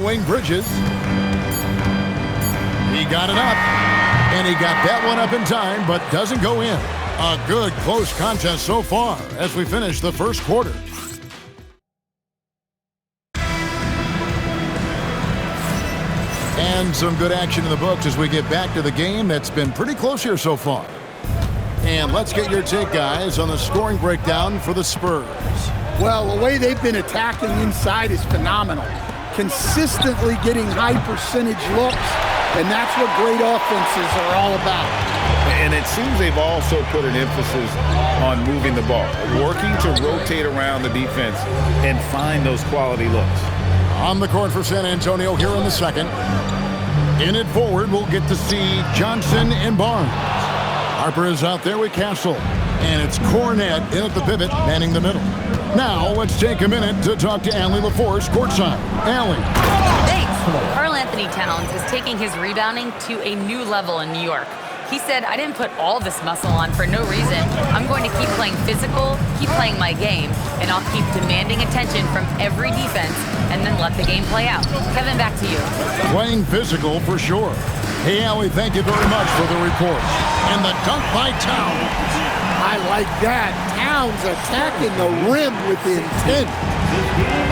Wing Bridges. He got it up, and he got that one up in time, but doesn't go in. A good, close contest so far as we finish the first quarter. And some good action in the books as we get back to the game that's been pretty close here so far. And let's get your take, guys, on the scoring breakdown for the Spurs. Well, the way they've been attacking inside is phenomenal. Consistently getting high percentage looks, and that's what great offenses are all about. And it seems they've also put an emphasis on moving the ball, working to rotate around the defense and find those quality looks. On the court for San Antonio here in the second. In it forward, we'll get to see Johnson and Barnes. Harper is out there with Castle. And it's Cornette in at the pivot, manning the middle. Now, let's take a minute to talk to Allie LaForce courtside. Allie. Thanks. Karl Anthony Towns is taking his rebounding to a new level in New York. He said, I didn't put all this muscle on for no reason. I'm going to keep playing physical, keep playing my game, and I'll keep demanding attention from every defense and then let the game play out. Kevin, back to you. Playing physical for sure. Hey, Allie, thank you very much for the report. And the dunk by Towns. I like that. Towns attacking the rim with intent.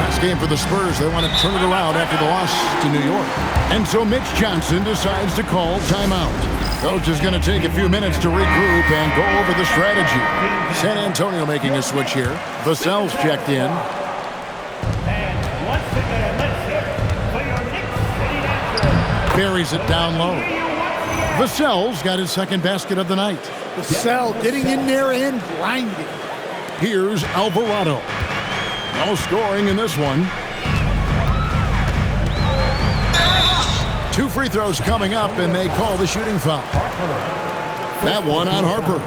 Last game for the Spurs. They want to turn it around after the loss to New York. And so Mitch Johnson decides to call timeout. Coach is going to take a few minutes to regroup and go over the strategy. San Antonio making a switch here. Vassell's checked in. Buries it down low. Vassell's got his second basket of the night. Vassell getting in there and grinding. Here's Alvarado. No scoring in this one. 2 free throws coming up, and they call the shooting foul. That one on Harper.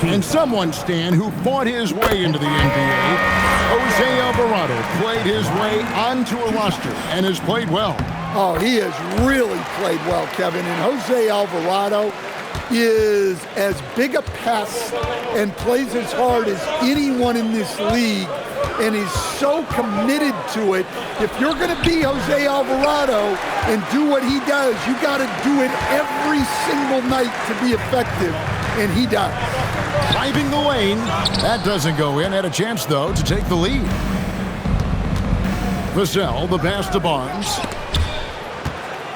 And someone, Stan, who fought his way into the NBA, Jose Alvarado, played his way onto a roster and has played well. Oh, he has really played well, Kevin. And Jose Alvarado is as big a pest and plays as hard as anyone in this league, and he's so committed to it. If you're going to be Jose Alvarado and do what he does, you got to do it every single night to be effective, and he does. Driving the lane. That doesn't go in. Had a chance, though, to take the lead. Vassell, the pass to Barnes.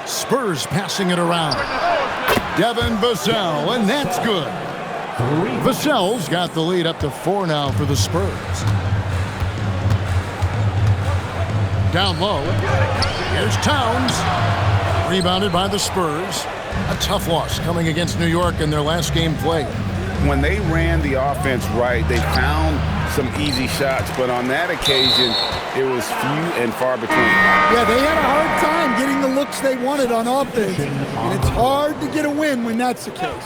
Spurs passing it around. Devin Vassell, and that's good. Vassell's got the lead up to 4 now for the Spurs. Down low. Here's Towns. Rebounded by the Spurs. A tough loss coming against New York in their last game played. When they ran the offense right, they found some easy shots, but on that occasion, it was few and far between. Yeah, they had a hard time getting the looks they wanted on offense, and it's hard to get a win when that's the case.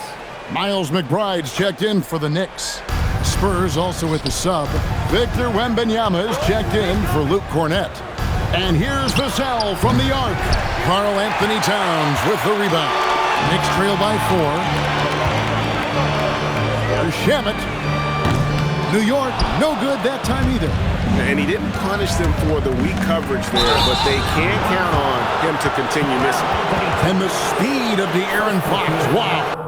Miles McBride's checked in for the Knicks. Spurs also with the sub. Victor Wembanyama is checked in for Luke Cornette. And here's Vassell from the arc. Karl Anthony Towns with the rebound. Knicks trail by 4. Here's Shamet. New York, no good that time either. And he didn't punish them for the weak coverage there, but they can't count on him to continue missing. And the speed of the Aaron Fox. Wow.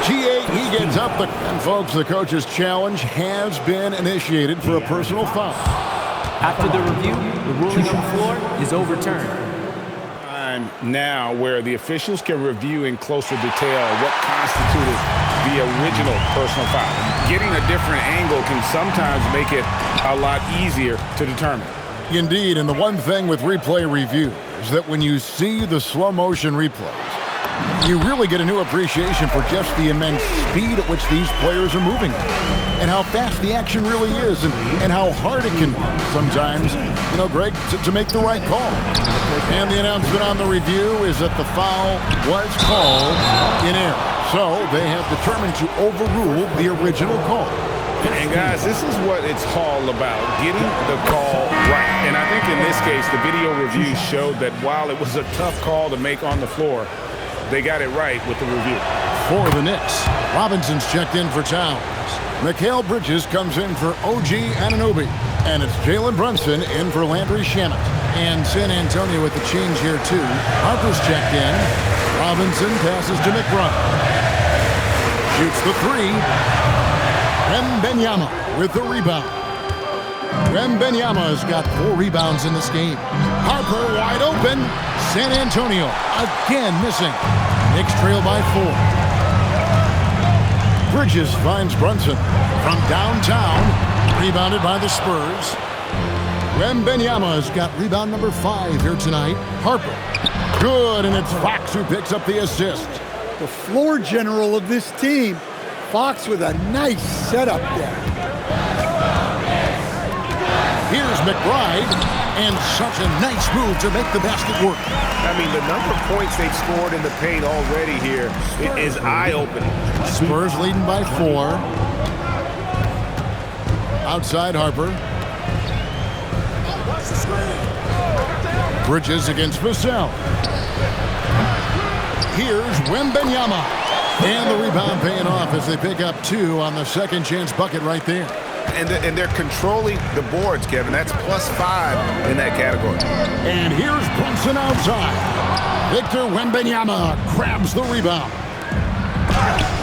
He gets up, and folks, the coach's challenge has been initiated for a personal foul. After the review, the ruling on the floor is overturned. Time now where the officials can review in closer detail what constituted the original personal foul. Getting a different angle can sometimes make it a lot easier to determine. Indeed, and the one thing with replay review is that when you see the slow motion replays, you really get a new appreciation for just the immense speed at which these players are moving and how fast the action really is and how hard it can be sometimes, Greg, to make the right call. And the announcement on the review is that the foul was called in error. So they have determined to overrule the original call. And guys, this is what it's all about, getting the call right. And I think in this case, the video review showed that while it was a tough call to make on the floor, they got it right with the review. For the Knicks, Robinson's checked in for Towns. Mikal Bridges comes in for OG Anunoby. And it's Jalen Brunson in for Landry Shamet. And San Antonio with the change here, too. Harper's checked in. Robinson passes to McBride. Shoots the three. Wembanyama with the rebound. Wembanyama's got 4 rebounds in this game. Harper wide open. San Antonio again missing. Knicks trail by 4. Bridges finds Brunson from downtown. Rebounded by the Spurs. Wembanyama's got rebound number 5 here tonight. Harper. Good, and it's Fox who picks up the assist. The floor general of this team, Fox with a nice setup there. Here's McBride, and such a nice move to make the basket work. I mean, the number of points they've scored in the paint already here is eye-opening. Spurs leading by 4. Outside Harper. Bridges against Vassell. Here's Wembanyama. And the rebound paying off as they pick up 2 on the second chance bucket right there. And they're controlling the boards, Kevin. That's +5 in that category. And here's Brunson outside. Victor Wembanyama grabs the rebound.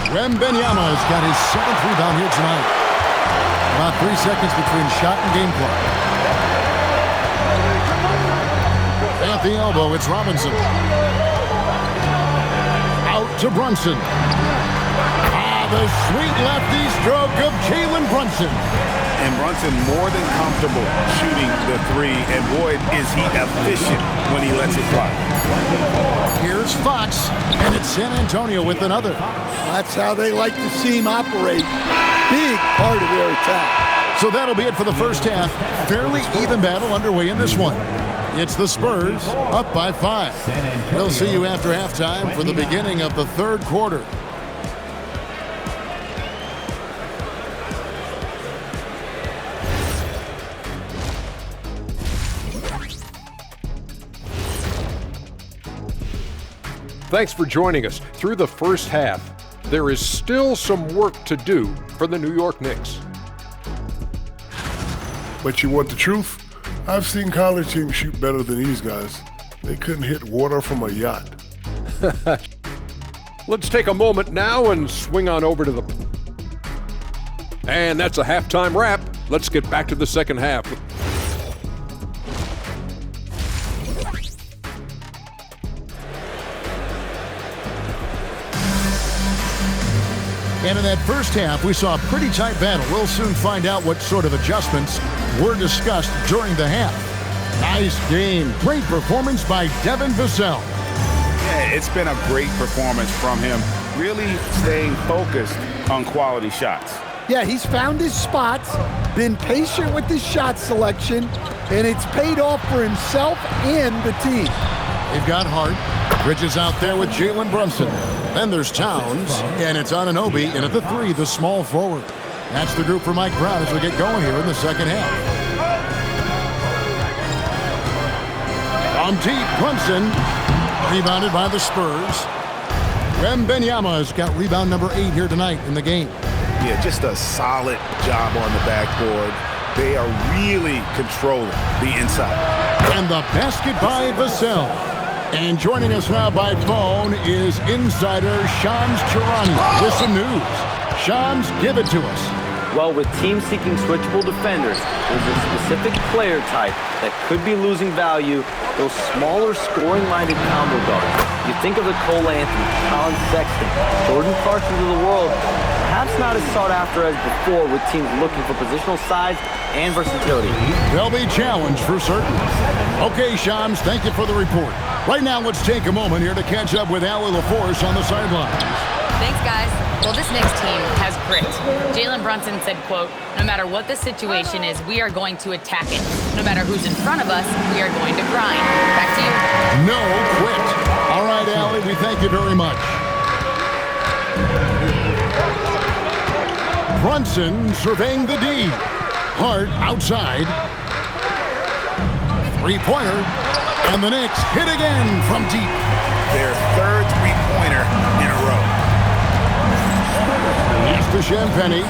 Wembanyama's got his 7th rebound here tonight. About 3 seconds between shot and game clock. At the elbow, it's Robinson. Out to Brunson. The sweet lefty stroke of Jalen Brunson. And Brunson more than comfortable shooting the 3. And boy, is he efficient when he lets it fly. Here's Fox, and it's San Antonio with another. That's how they like to see him operate. Big part of their attack. So that'll be it for the first half. Fairly even battle underway in this one. It's the Spurs up by 5. We'll see you after halftime for the beginning of the third quarter. Thanks for joining us through the first half. There is still some work to do for the New York Knicks. But you want the truth? I've seen college teams shoot better than these guys. They couldn't hit water from a yacht. Let's take a moment now and swing on over to the... And that's a halftime wrap. Let's get back to the second half. And in that first half, we saw a pretty tight battle. We'll soon find out what sort of adjustments were discussed during the half. Nice game. Great performance by Devin Vassell. Yeah, it's been a great performance from him. Really staying focused on quality shots. Yeah, he's found his spots, been patient with his shot selection, and it's paid off for himself and the team. They've got Hart. Bridges out there with Jalen Brunson. Then there's Towns, and it's Anunoby in at the 3, the small forward. That's the group for Mike Brown as we get going here in the second half. On deep, Brunson, rebounded by the Spurs. Wembanyama's got rebound number 8 here tonight in the game. Yeah, just a solid job on the backboard. They are really controlling the inside. And the basket by Vassell. And joining us now by phone is insider Shams Charania with some news. Shams, give it to us. Well, with teams seeking switchable defenders, there's a specific player type that could be losing value, those smaller scoring-minded combo guards. You think of the Cole Anthony, Colin Sexton, Jordan Clarksons of the world, perhaps not as sought after as before with teams looking for positional size and versatility. They'll be challenged for certain. Okay, Shams, thank you for the report. Right now, let's take a moment here to catch up with Allie LaForce on the sidelines. Thanks, guys. Well, this Knicks team has grit. Jalen Brunson said, quote, "No matter what the situation is, we are going to attack it. No matter who's in front of us, we are going to grind." Back to you. No quit. All right, Allie, we thank you very much. Brunson surveying the D. Hart outside. Three-pointer. And the Knicks hit again from deep. Their third three-pointer in a row. Pass to Champagny.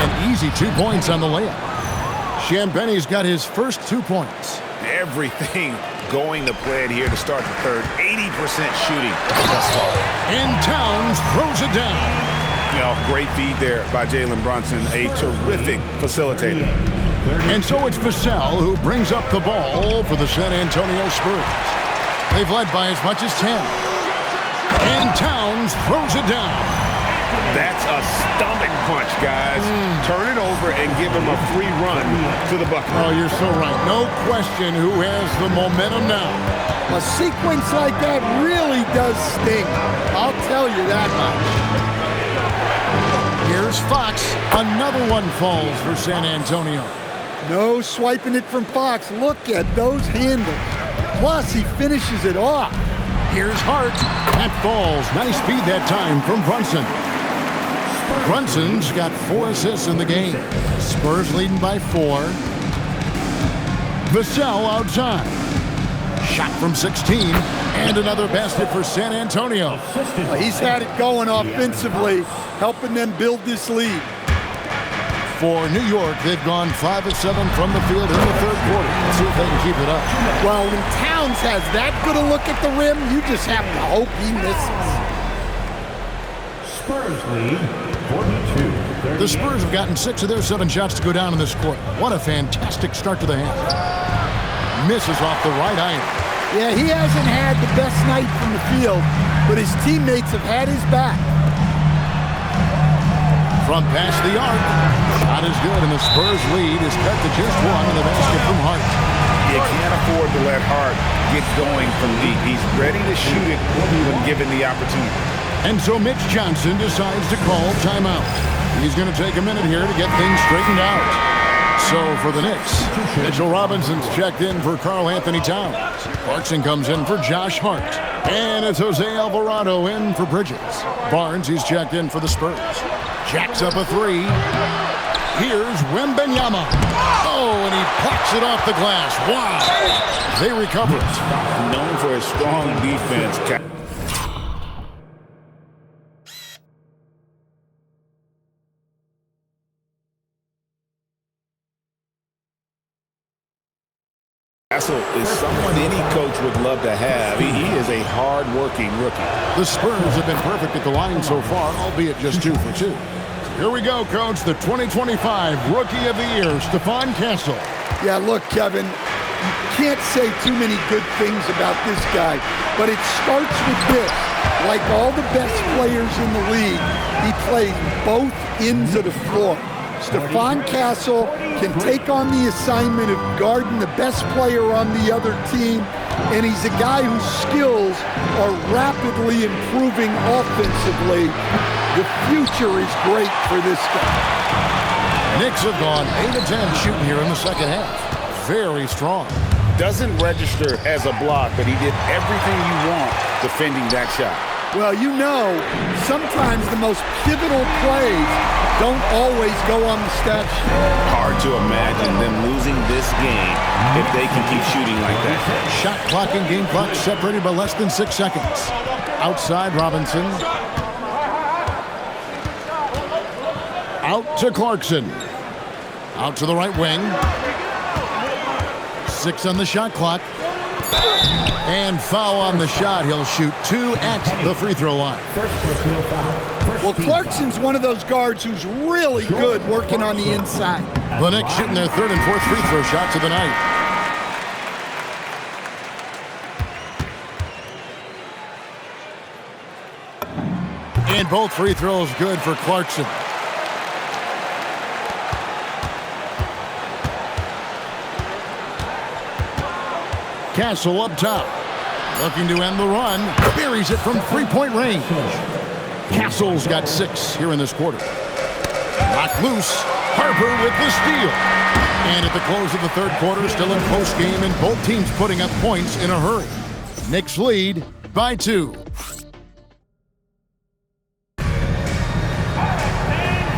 An easy 2 points on the layup. Champagny's got his first 2 points. Everything going to plan here to start the third. 80% shooting thus far. And Towns throws it down. You know, great feed there by Jalen Brunson, a terrific facilitator. And so it's Vassell who brings up the ball for the San Antonio Spurs. They've led by as much as 10. And Towns throws it down. That's a stomach punch, guys. Turn it over and give him a free run to the bucket. Oh, you're so right. No question who has the momentum now. A sequence like that really does sting. I'll tell you that much. Here's Fox. Another one falls for San Antonio. No swiping it from Fox. Look at those handles. Plus, he finishes it off. Here's Hart. That falls. Nice feed that time from Brunson. Brunson's got 4 assists in the game. Spurs leading by 4. Vassell outside. Shot from 16. And another basket for San Antonio. He's had it going offensively, helping them build this lead. For New York, they've gone 5 of 7 from the field in the third quarter. Let's see if they can keep it up. Well, when Towns has that good a look at the rim, you just have to hope he misses. Spurs lead 42. The Spurs have gotten 6 of their 7 shots to go down in this quarter. What a fantastic start to the half. Misses off the right iron. Yeah, he hasn't had the best night from the field, but his teammates have had his back. From past the arc, shot is good, and the Spurs lead is cut to just 1 in the basket from Hart. You can't afford to let Hart get going from deep. He's ready to shoot it when given the opportunity. And so Mitch Johnson decides to call timeout. He's going to take a minute here to get things straightened out. So for the Knicks, Mitchell Robinson's checked in for Karl Anthony Towns. Clarkson comes in for Josh Hart. And it's Jose Alvarado in for Bridges. Barnes, he's checked in for the Spurs. Jacks up a 3. Here's Wembanyama. Oh, and he plucks it off the glass. Wow. They recover it. Known for his strong defense. Castle is someone any coach would love to have. He is a hard-working rookie. The Spurs have been perfect at the line so far, albeit just 2 for 2. Here we go, Coach. The 2025 Rookie of the Year, Stephon Castle. Yeah, look, Kevin, you can't say too many good things about this guy, but it starts with this. Like all the best players in the league, he plays both ends of the floor. Stephon Castle can take on the assignment of guarding the best player on the other team, and he's a guy whose skills are rapidly improving offensively. The future is great for this guy. Knicks have gone 8 of 10 shooting here in the second half. Very strong. Doesn't register as a block, but he did everything you want defending that shot. Well, you know, sometimes the most pivotal plays don't always go on the stat sheet. Hard to imagine them losing this game if they can keep shooting like that. Shot clock and game clock separated by less than 6 seconds. Outside Robinson. Out to Clarkson. Out to the right wing. 6 on the shot clock. And foul on the shot. He'll shoot 2 at the free throw line. Well, Clarkson's one of those guards who's really good working on the inside. The Knicks shooting their 3rd and 4th free throw shots of the night. And both free throws good for Clarkson. Castle up top. Looking to end the run. Buries it from three-point range. Castle's got 6 here in this quarter. Knocked loose. Harper with the steal. And at the close of the third quarter, still in post game, and both teams putting up points in a hurry. Knicks lead by 2.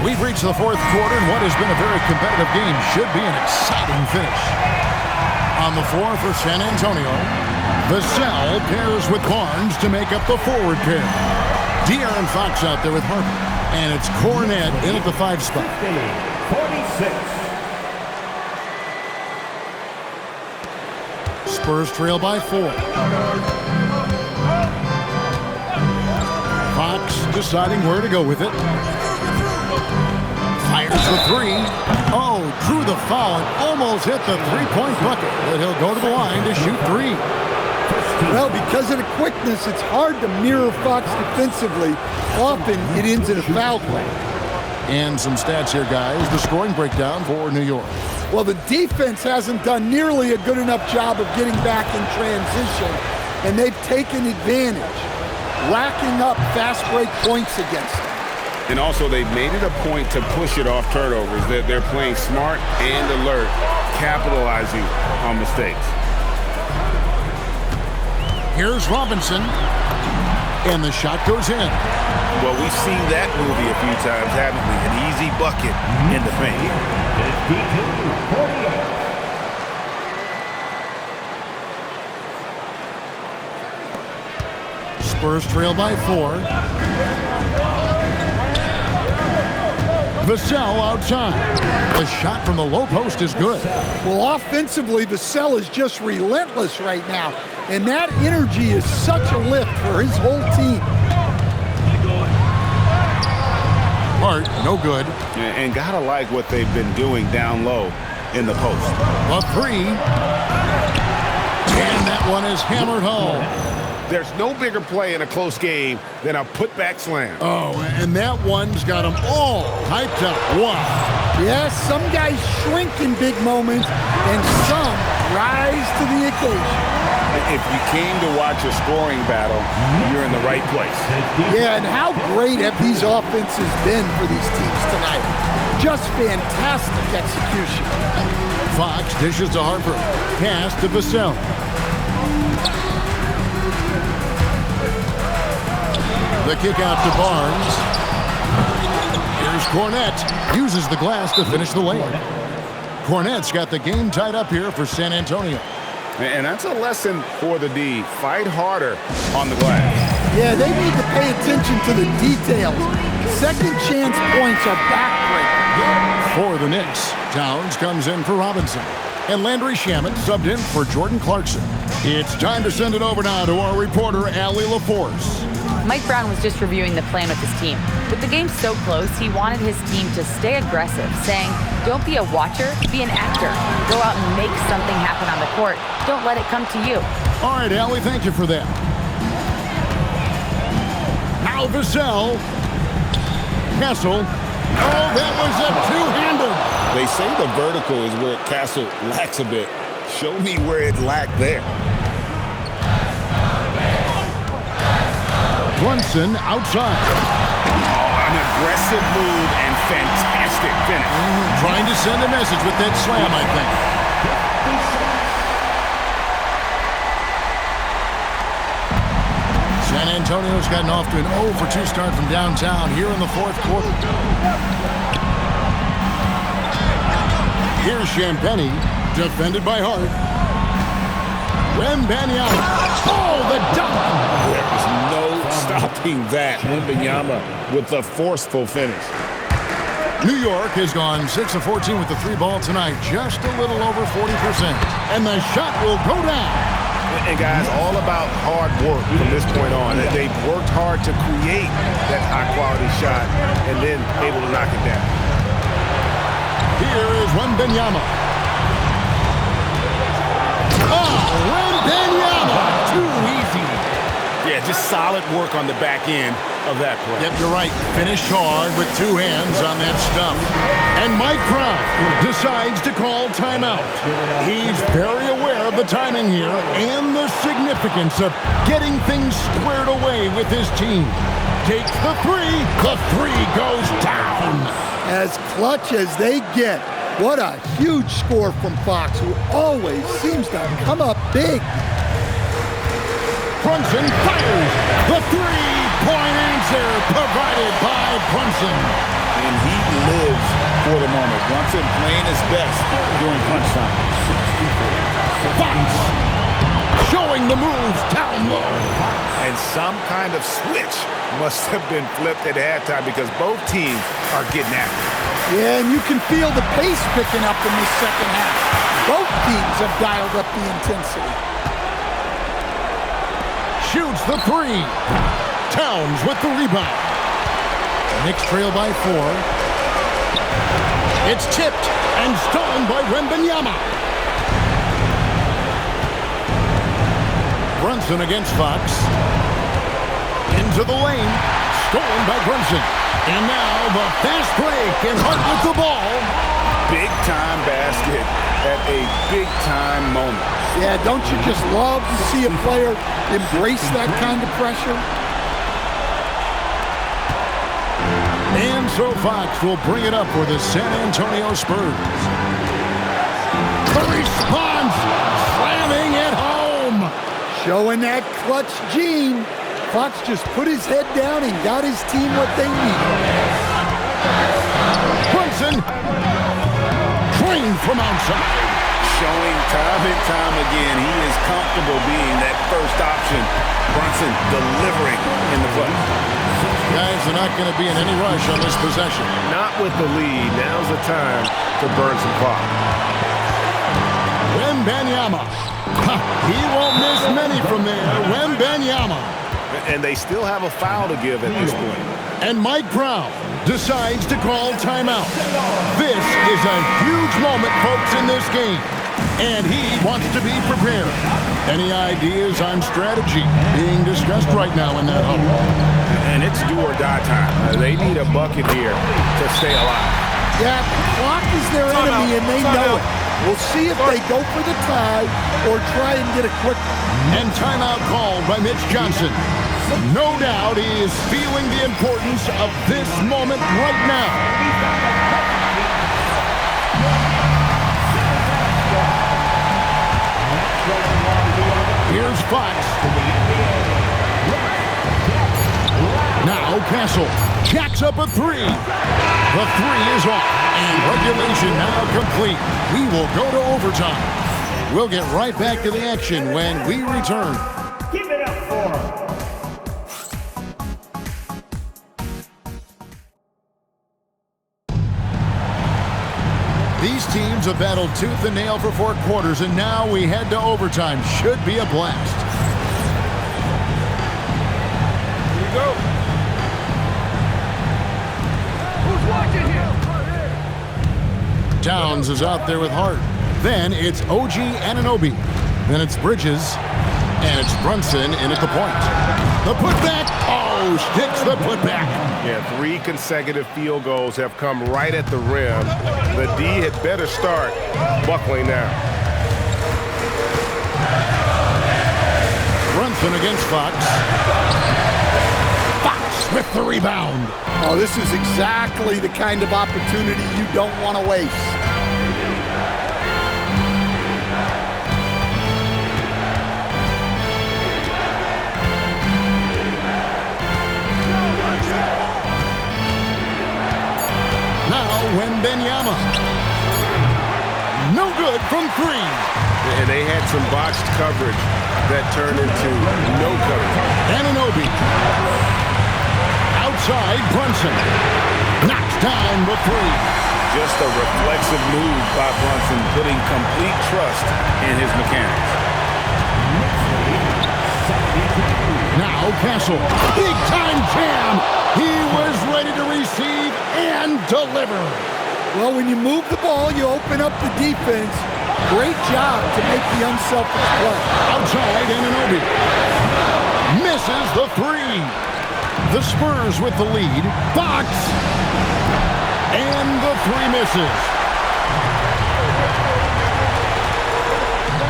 We've reached the fourth quarter, and what has been a very competitive game should be an exciting finish. On the floor for San Antonio, Vassell pairs with Barnes to make up the forward pair. De'Aaron Fox out there with Harper, and it's Cornet in at the 5 spot. 46. Spurs trail by 4. Fox deciding where to go with it. Fires the 3. Oh, drew the foul and almost hit the three-point bucket. But he'll go to the line to shoot 3. Well, because of the quickness, it's hard to mirror Fox defensively. Often it ends in a foul play. And some stats here, guys. The scoring breakdown for New York. Well, the defense hasn't done nearly a good enough job of getting back in transition, and they've taken advantage, racking up fast break points against them. And also, they've made it a point to push it off turnovers. They're playing smart and alert, capitalizing on mistakes. Here's Robinson, and the shot goes in. Well, we've seen that movie a few times, haven't we? An easy bucket in the paint. 52-48. Spurs trail by 4. Vassell outside. The shot from the low post is good. Well, offensively, Vassell is just relentless right now, and that energy is such a lift for his whole team. Hart, no good. And gotta like what they've been doing down low in the post. A 3. And that one is hammered home. There's no bigger play in a close game than a putback slam. Oh, and that one's got them all hyped up. Wow. Yes, some guys shrink in big moments, and some rise to the occasion. If you came to watch a scoring battle, you're in the right place. Yeah, and how great have these offenses been for these teams tonight? Just fantastic execution. Fox dishes to Harper. Pass to Vassell. The kick out to Barnes. Here's Cornet. Uses the glass to finish the lane. Cornet's got the game tied up here for San Antonio. And that's a lesson for the D. Fight harder on the glass. Yeah, they need to pay attention to the details. Second chance points are backbreaking. For the Knicks, Towns comes in for Robinson. And Landry Shamet subbed in for Jordan Clarkson. It's time to send it over now to our reporter, Allie LaForce. Mike Brown was just reviewing the plan with his team. With the game so close, he wanted his team to stay aggressive, saying, don't be a watcher, be an actor. Go out and make something happen on the court. Don't let it come to you. All right, Allie, thank you for that. Now Vassell. Castle. Oh, that was a two-handed. They say the vertical is where Castle lacks a bit. Show me where it lacked there. Brunson outside. Oh, an aggressive move and fantastic finish. Trying to send a message with that slam, I think. San Antonio's gotten off to an 0-for-2 start from downtown here in the fourth quarter. Here's Champagnie, defended by Hart. Wembanyama. Oh, the dunk! There was no stopping that. Wembanyama with the forceful finish. New York has gone 6 of 14 with the 3 ball tonight, just a little over 40%. And the shot will go down. And guys, all about hard work from this point on. They've worked hard to create that high-quality shot and then able to knock it down. Here is Wembanyama. Oh, Wembanyama! Too easy. Yeah, just solid work on the back end of that play. Yep, you're right. Finished hard with two hands on that stump. And Mike Brown decides to call timeout. He's very aware of the timing here and the significance of getting things squared away with his team. Takes the three. The three goes down. As clutch as they get. What a huge score from Fox, who always seems to come up big. Brunson fires. The three-point answer provided by Brunson. And he lives for the moment. Brunson playing his best during crunch time. Fox showing the moves down low. And some kind of switch must have been flipped at halftime because both teams are getting at it. Yeah, and you can feel the pace picking up in this second half. Both teams have dialed up the intensity. Shoots the three. Towns with the rebound. Knicks trail by 4. It's tipped and stolen by Wembanyama. Brunson against Fox. Into the lane. Stolen by Brunson. And now the fast break and Hart with the ball. Big-time basket at a big-time moment. Yeah, don't you just love to see a player embrace that kind of pressure? And so Fox will bring it up for the San Antonio Spurs. The response, slamming it home. Showing that clutch gene. Fox just put his head down and got his team what they needed. Brunson, trained from outside. Showing time and time again he is comfortable being that first option. Brunson delivering in the play. Guys are not going to be in any rush on this possession. Not with the lead. Now's the time to burn some clock. Wembanyama. He won't miss many from there. Wembanyama. And they still have a foul to give at this point. And Mike Brown decides to call timeout. This is a huge moment, folks, in this game. And he wants to be prepared. Any ideas on strategy being discussed right now in that huddle? And it's do or die time. They need a bucket here to stay alive. Yeah, the clock is their enemy and they know it. We'll see if they go for the tie or try and get a quick one. And timeout called by Mitch Johnson. No doubt he is feeling the importance of this moment right now. Here's Fox. Now Castle jacks up a three. The three is off, and regulation now complete. We will go to overtime. We'll get right back to the action when we return. Give it up for him. These teams have battled tooth and nail for 4 quarters, and now we head to overtime. Should be a blast. Here we go. Who's watching here? Towns is out there with Hart. Then it's OG Anunoby. Then it's Bridges. And it's Brunson in at the point. The putback. Oh, sticks the putback. Yeah, 3 consecutive field goals have come right at the rim. The D had better start buckling now. Brunson against Fox. Fox with the rebound. Oh, this is exactly the kind of opportunity you don't want to waste. Wembanyama. No good from 3. And they had some botched coverage that turned into no coverage. Anunoby. Outside, Brunson. Knocks down the 3. Just a reflexive move by Brunson, putting complete trust in his mechanics. Now Castle. Big time jam. He was ready to receive and deliver. Well, when you move the ball, you open up the defense. Great job to make the unselfish play. Outside, Anunoby. Missed misses the three. The Spurs with the lead. Fox. And the three misses.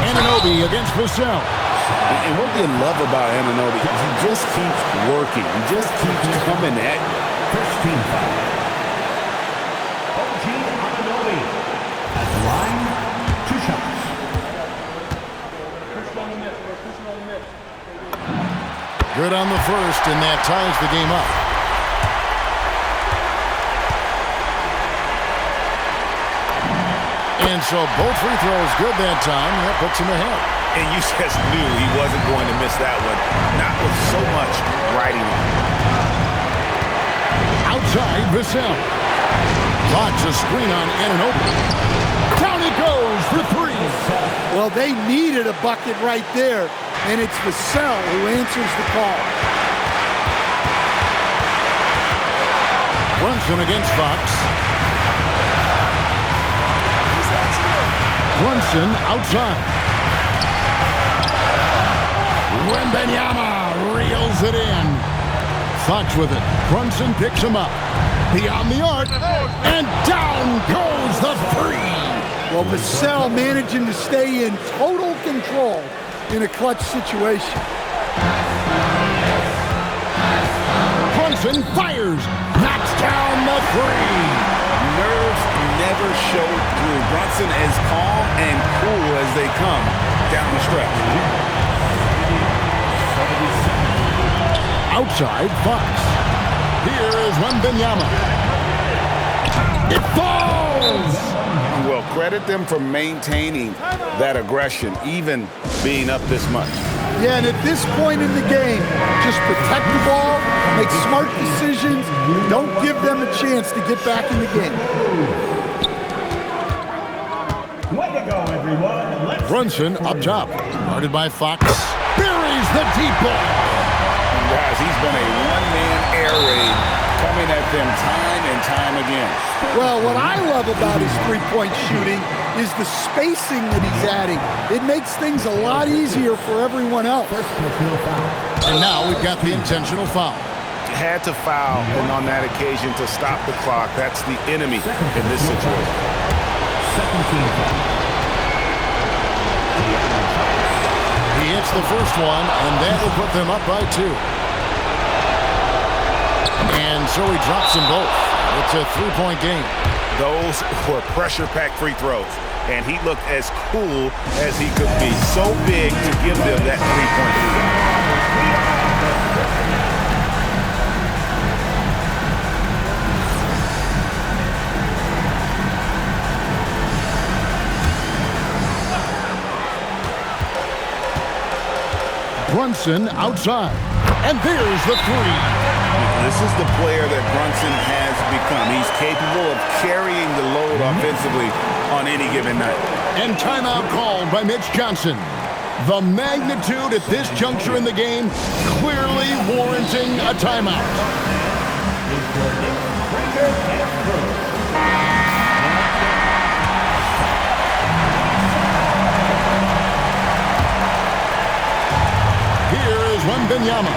Anunoby against Vassell. And what do you love about Anunoby? He just keeps working. He just keeps coming at you. First team foul. OG Anunoby at the line, 2 shots. Good on the first, and that ties the game up. And so both free throws good that time. That puts him ahead. And you just knew he wasn't going to miss that one. Not with so much riding on. Outside, Vassell. Blocks a screen on Anunoby. Down it goes for three. Well, they needed a bucket right there, and it's Vassell who answers the call. Brunson against Fox. Brunson outside. Wembanyama reels it in. Fox with it. Brunson picks him up. Beyond the arc, and down goes the three. Well, Vassell managing to stay in total control in a clutch situation. Brunson fires, knocks down the three. Nerves never show through. Brunson as calm and cool as they come down the stretch. Outside, Fox. Here is Wembanyama. It falls! Well, credit them for maintaining that aggression, even being up this much. Yeah, and at this point in the game, just protect the ball, make smart decisions, don't give them a chance to get back in the game. Way to go, everyone. Let's Brunson up top. Guarded by Fox. Buries the deep ball. Guys, he's been a one-man air raid coming at them time and time again. Well, what I love about his three-point shooting is the spacing that he's adding. It makes things a lot easier for everyone else. And now we've got the intentional foul. Had to foul, and on that occasion to stop the clock. That's the enemy in this situation. Second team foul. He hits the first one, and that will put them up by 2. And so he drops them both. It's a 3-point game. Those were pressure-packed free throws, and he looked as cool as he could be. So big to give them that 3-point lead. Brunson outside. And there's the three. This is the player that Brunson has become. He's capable of carrying the load offensively on any given night. And timeout called by Mitch Johnson. The magnitude at this juncture in the game clearly warranting a timeout. Here is Wembanyama.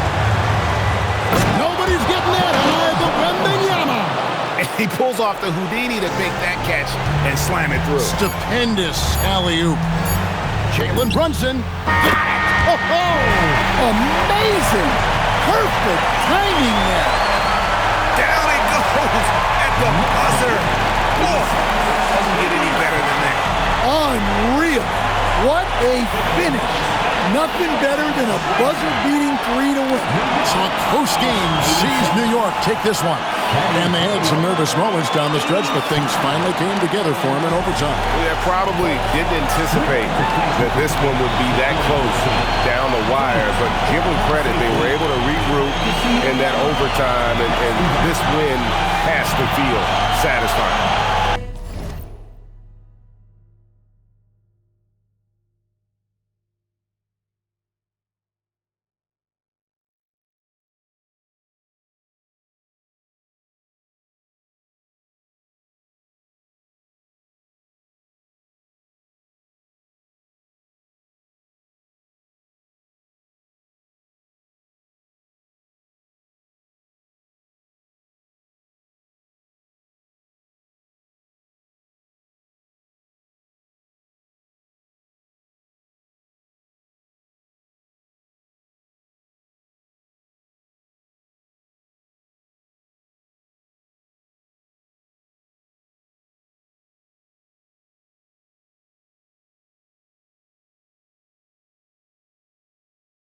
Nobody's getting that high, but Wembanyama. And he pulls off the Houdini to make that catch and slam it through. Stupendous alley-oop. Jalen Brunson. Got it. Oh, Amazing. Perfect timing there. Down it goes at the buzzer. Oh, doesn't get any better than that. Unreal. What a finish. Nothing better than a buzzer-beating 3 to win. So a close game sees New York take this one. And they had some nervous moments down the stretch, but things finally came together for them in overtime. They probably didn't anticipate that this one would be that close down the wire, but give them credit. They were able to regroup in that overtime, and this win has to feel satisfying.